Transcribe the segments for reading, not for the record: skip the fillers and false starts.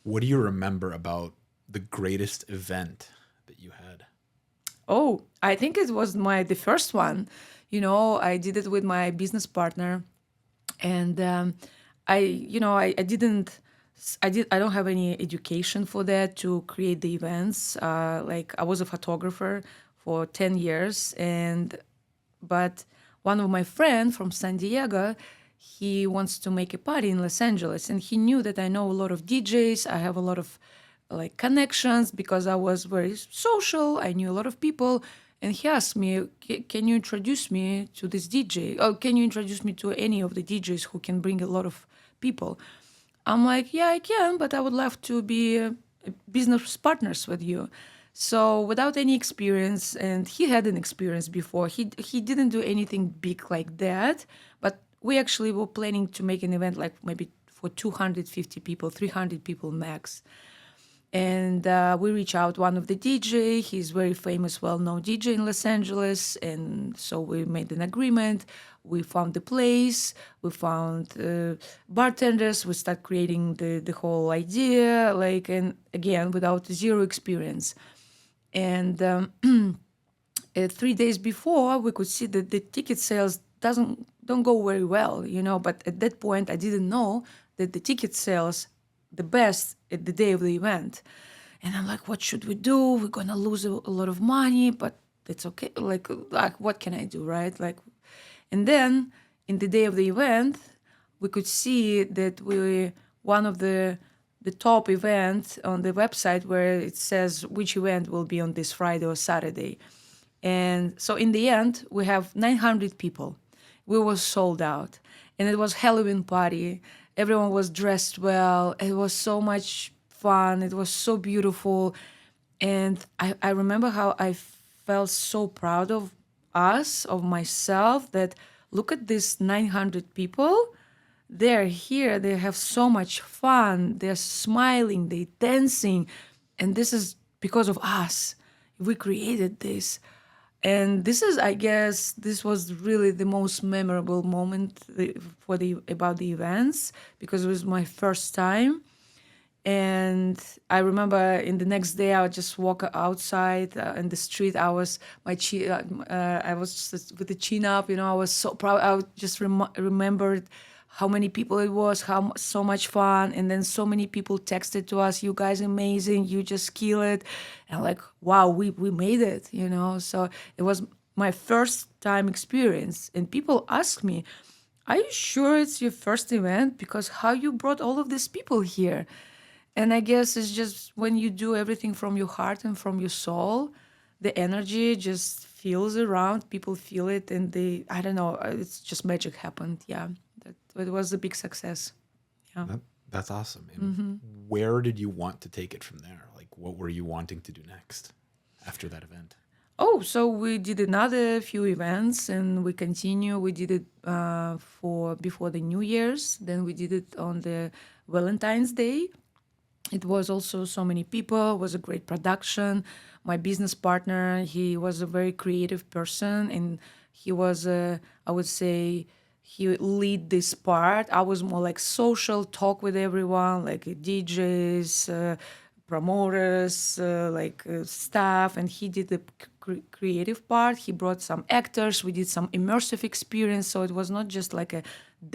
What do you remember about the greatest event that you had? Oh, I think it was the first one. I did it with my business partner, and I didn't. I don't have any education for that to create the events. Like I was a photographer for 10 years, but one of my friend from San Diego, he wants to make a party in Los Angeles, and he knew that I know a lot of DJs. I have a lot of like connections because I was very social. I knew a lot of people, and he asked me, "Can you introduce me to this DJ? Or can you introduce me to any of the DJs who can bring a lot of people?" I'm like, "Yeah, I can, but I would love to be business partners with you." So without any experience, and he had an experience before. He didn't do anything big like that, but we actually were planning to make an event like maybe for 250 people, 300 people max. And we reach out one of the DJ. He's very famous, well-known DJ in Los Angeles, and so we made an agreement. We found the place. We found bartenders. We start creating the whole idea, like, and again without zero experience. And 3 days before, we could see that the ticket sales don't go very well. But at that point, I didn't know that the ticket sales the best at the day of the event. And I'm like, what should we do? We're gonna lose a lot of money, but it's okay. Like, what can I do, right? Like, and then in the day of the event, we could see that we one of the top events on the website where it says which event will be on this Friday or Saturday. And so in the end, we have 900 people. We were sold out. And it was Halloween party. Everyone was dressed well. It was so much fun. It was so beautiful. And I remember how I felt so proud of us, of myself, that look at these 900 people. They're here. They have so much fun. They're smiling. They're dancing. And this is because of us. We created this. And this is, I guess, this was really the most memorable moment for the about the events because it was my first time. And I remember in the next day, I would just walk outside in the street. I was just with the chin up. I was so proud. I would just remembered how many people it was, so much fun, and then so many people texted to us, "You guys amazing! You just kill it!" And I'm like, wow, we made it. So it was my first time experience, and people ask me, "Are you sure it's your first event? Because how you brought all of these people here?" And I guess it's just when you do everything from your heart and from your soul, the energy just feels around. People feel it, and I don't know, it's just magic happened. Yeah, it was a big success. Yeah. That's awesome. And where did you want to take it from there? Like, what were you wanting to do next after that event? Oh, so we did another few events, and we continue. We did it for before the New Year's. Then we did it on the Valentine's Day. It was also so many people. It was a great production. My business partner, he was a very creative person, and he was I would say he would lead this part. I was more like social, talk with everyone, like DJs, promoters, staff, and he did the creative part. He brought some actors. We did some immersive experience, so it was not just like a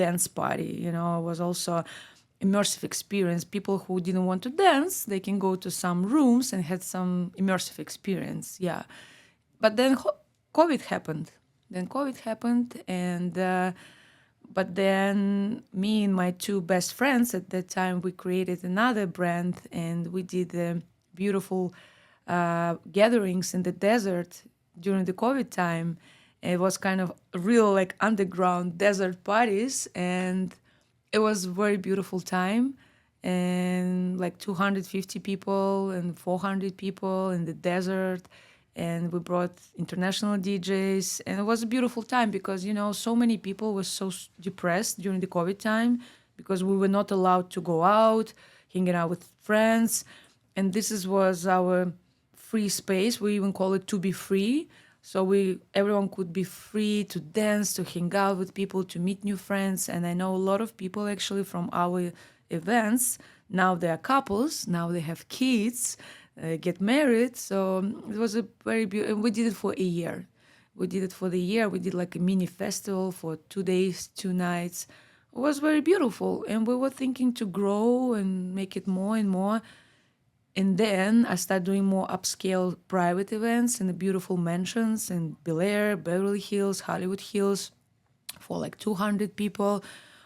dance party. It was also immersive experience. People who didn't want to dance, they can go to some rooms and had some immersive experience. Yeah, but then COVID happened. And but then me and my two best friends at that time, we created another brand, and we did beautiful gatherings in the desert during the COVID time. It was kind of real like underground desert parties, and it was a very beautiful time. And like 250 people and 400 people in the desert, and we brought international DJs, and it was a beautiful time because so many people were so depressed during the COVID time because we were not allowed to go out, hanging out with friends, and was our free space. We even call it to be free. So everyone could be free to dance, to hang out with people, to meet new friends. And I know a lot of people actually from our events. Now they are couples. Now they have kids, get married. So it was a very beautiful. And we did it for a year. We did it for the year. We did like a mini festival for 2 days, 2 nights. It was very beautiful, and we were thinking to grow and make it more and more. And then I started doing more upscale private events in the beautiful mansions in Bel Air, Beverly Hills, Hollywood Hills, for like 200 people.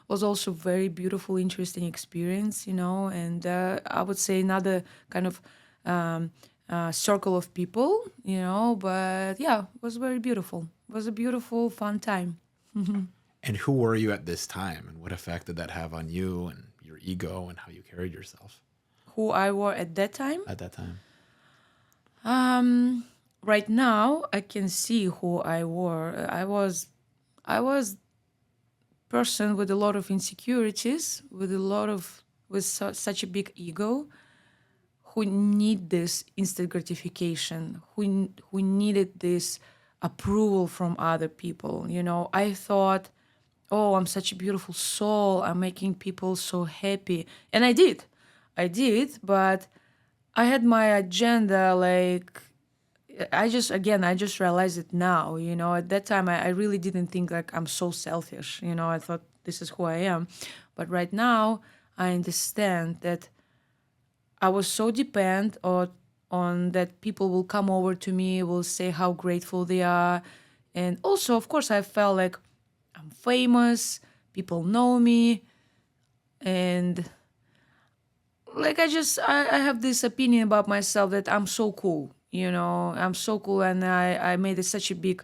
Was also very beautiful, interesting experience, And I would say another kind of circle of people, But yeah, it was very beautiful. It was a beautiful, fun time. And who were you at this time, and what effect did that have on you and your ego and how you carried yourself Who I were at that time? at that time? Right now, I can see who I were. I was person with a lot of insecurities, with such a big ego, who need this instant gratification, who needed this approval from other people. I thought, oh, I'm such a beautiful soul. I'm making people so happy, and I did, but I had my agenda. Like, I just realized it now. At that time, I really didn't think like I'm so selfish. I thought this is who I am, but right now I understand that I was so dependent on that people will come over to me, will say how grateful they are, and also, of course, I felt like I'm famous, people know me, and like I have this opinion about myself that I'm so cool. I'm so cool, and I made it such a big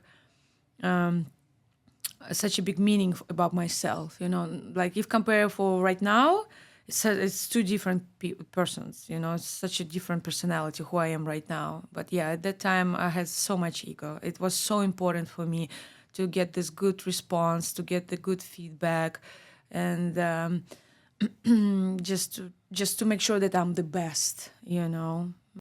meaning about myself. Like if compare for right now, it's two different persons. It's such a different personality who I am right now. But yeah, at that time I had so much ego. It was so important for me to get this good response, to get the good feedback, and just to make sure that I'm the best.